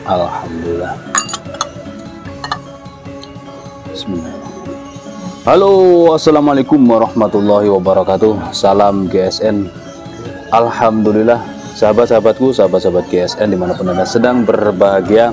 Alhamdulillah. Bismillah. Halo, assalamualaikum warahmatullahi wabarakatuh. Salam GSN. Alhamdulillah, sahabat-sahabatku, sahabat-sahabat GSN dimanapun Anda sedang berbahagia,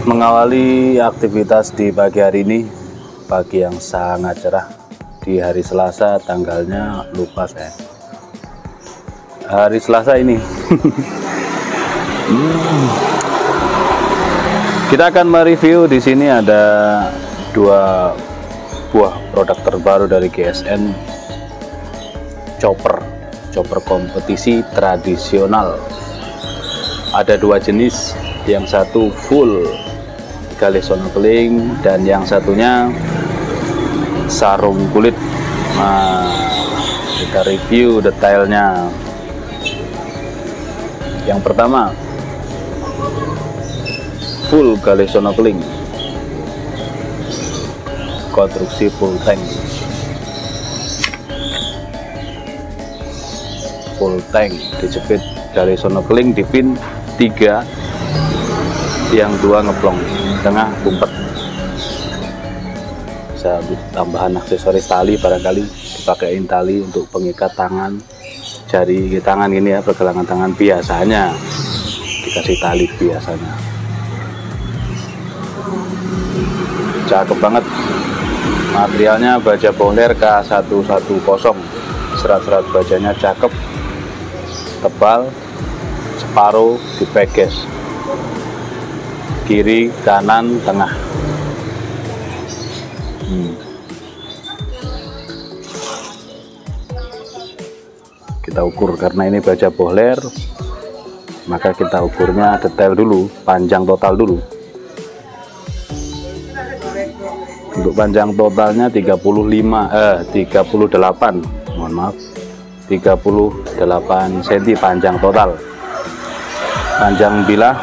mengawali aktivitas di pagi hari ini, pagi yang sangat cerah di hari Selasa. Tanggalnya lupa saya, hari Selasa ini. Kita akan mereview. Di sini ada dua buah produk terbaru dari GSN, chopper kompetisi tradisional. Ada dua jenis, yang satu full gali snorkeling dan yang satunya sarung kulit. Nah, kita review detailnya. Yang pertama, full gali snorkeling, konstruksi full tank, dijepit gali snorkeling di pin 3, yang 2 ngeplong, tengah bumpet. Bisa tambahan aksesoris tali, barangkali dipakein tali untuk pengikat tangan, jari tangan ini ya, pergelangan tangan biasanya dikasih tali biasanya. Cakep banget, materialnya baja Bohler K110, serat-serat bajanya cakep, tebal, separuh dipeges, kiri, kanan, tengah. Kita ukur, karena ini baja Bohler, maka kita ukurnya detail dulu, panjang total dulu. Untuk panjang totalnya 38, mohon maaf, 38 cm panjang total. Panjang bilah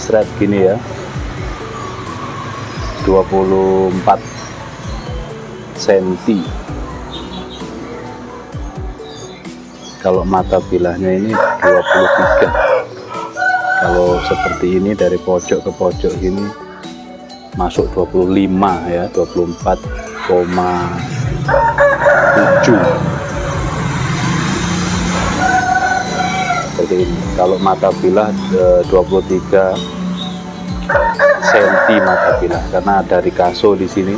strap gini ya, 24 cm. Kalau mata bilahnya ini 23. Kalau seperti ini dari pojok ke pojok gini masuk 25 ya, 24,7 seperti ini. Kalau mata bilah 23 cm mata bilah, karena ada Ricasso di sini.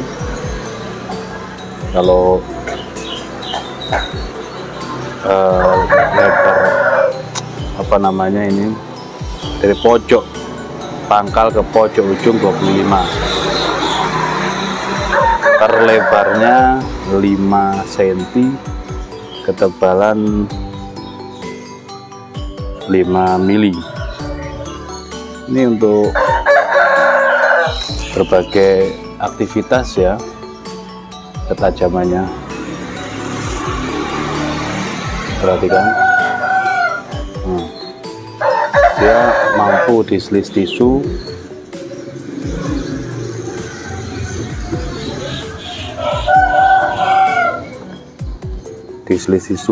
Kalau lebar apa namanya ini, dari pojok pangkal ke pojok ujung 25, terlebarnya 5 cm, ketebalan 5 mili. Ini untuk berbagai aktivitas ya, ketajamannya perhatikan. Dia mampu diselis tisu,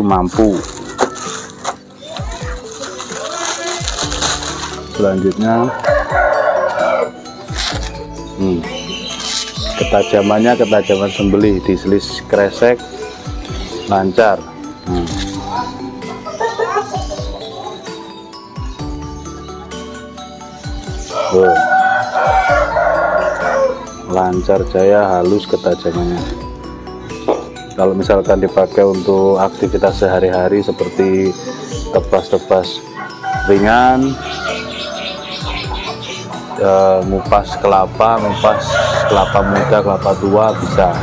mampu. Selanjutnya ketajamannya ketajaman sembelih, diselis kresek lancar. Lancar, jaya, halus ketajamannya. Kalau misalkan dipakai untuk aktivitas sehari-hari seperti tebas-tebas ringan, ngupas kelapa muda, kelapa tua bisa,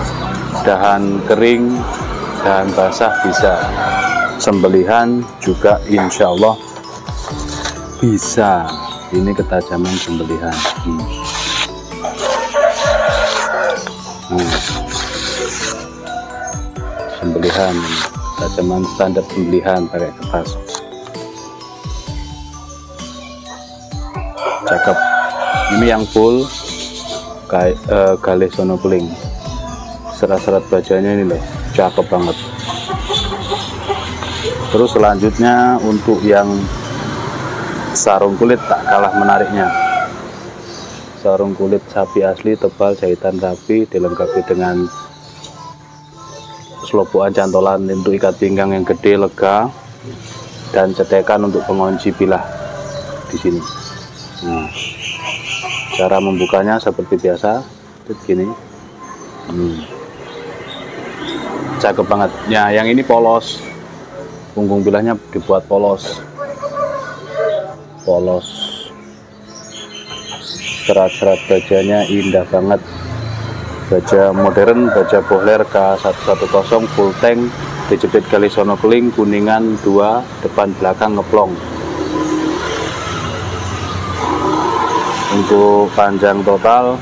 dahan kering, dahan basah bisa, sembelihan juga insya Allah bisa. Ini ketajaman sembelihan. Sembelihan, ketajaman standar sembelihan pakai kertas. Cakep. Ini yang full Galih Sonokeling. Serat-serat bajanya ini loh, cakep banget. Terus selanjutnya untuk yang sarung kulit tak kalah menariknya. Sarung kulit sapi asli, tebal, jahitan rapi, dilengkapi dengan selobokan cantolan untuk ikat pinggang yang gede, lega, dan cetekan untuk pengunci bilah di sini. Nah, cara membukanya seperti biasa, begini. Cakep banget. Ya, yang ini polos. Punggung bilahnya dibuat polos. Serat-serat bajanya indah banget. Baja modern, baja bohler K110 full tank, dijepit Galih Sonokeling, kuningan 2, depan belakang ngeplong. Untuk panjang total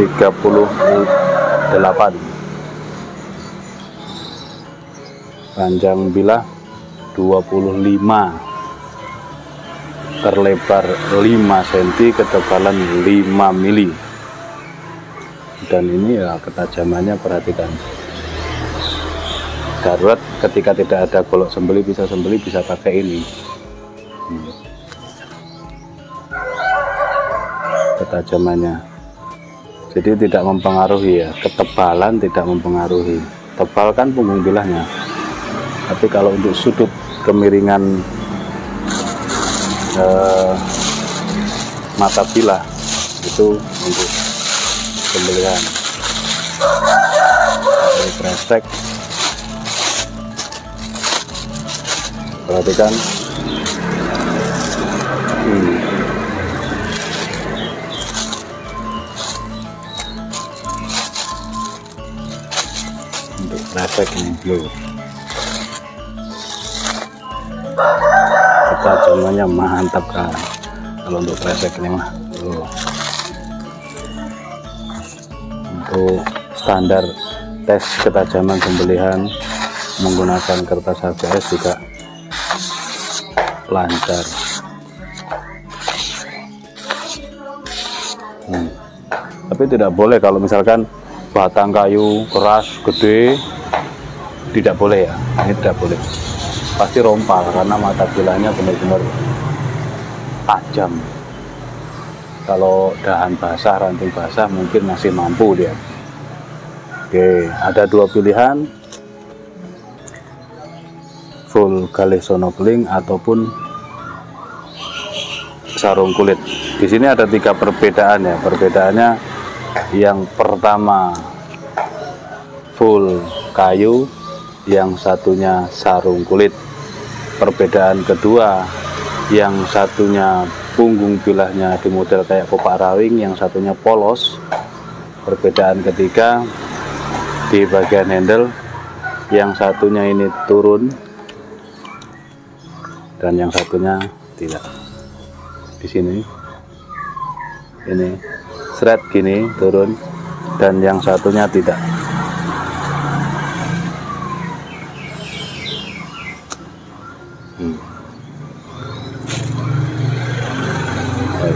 38, panjang bilah 25, terlebar 5 cm, ketebalan 5 mili. Dan ini ya ketajamannya, perhatikan. Darurat ketika tidak ada golok sembeli, bisa pakai ini. Ketajamannya, jadi tidak mempengaruhi ya, ketebalan tidak mempengaruhi. Tebal kan punggung bilahnya, tapi kalau untuk sudut kemiringan mata bilah itu untuk pembelian. Ini kresek, perhatikan. Untuk kresek ini blue, ketajamannya mantap kan. Kalau untuk kresek ini mah untuk standar tes ketajaman sembelihan menggunakan kertas HVS juga lancar. Tapi tidak boleh kalau misalkan batang kayu keras gede, tidak boleh ya, ini tidak boleh, pasti rompal karena mata bilahnya benar-benar tajam. Kalau dahan basah, ranting basah mungkin masih mampu dia. Oke, ada 2 pilihan, full Galih Sonokeling ataupun sarung kulit. Di sini ada 3 perbedaan ya. Perbedaannya yang pertama full kayu, yang satunya sarung kulit. Perbedaan kedua, yang satunya punggung bilahnya di model kayak kopak rawing, yang satunya polos. Perbedaan ketiga di bagian handle, yang satunya ini turun dan yang satunya tidak. Di sini ini thread gini turun dan yang satunya tidak.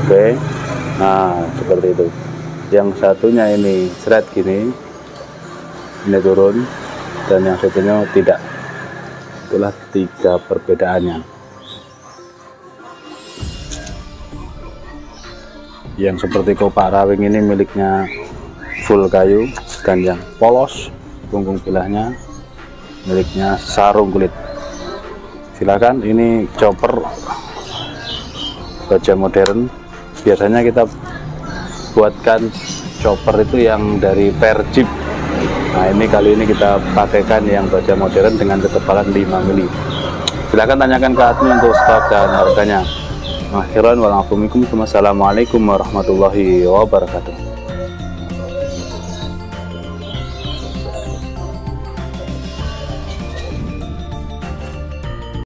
Oke, nah seperti itu. Yang satunya ini thread gini, ini turun, dan yang satunya tidak. Itulah 3 perbedaannya. Yang seperti kopak rawing ini miliknya full kayu, dan yang polos punggung bilahnya miliknya sarung kulit. Silakan, ini chopper baja modern. Biasanya kita buatkan chopper itu yang dari Persib. Nah, ini kali ini kita pakaikan yang baja modern dengan ketebalan 5 mili. Silahkan tanyakan ke admin untuk stok dan harganya. Akhiran wal afu minkum. Wassalamualaikum warahmatullahi wabarakatuh.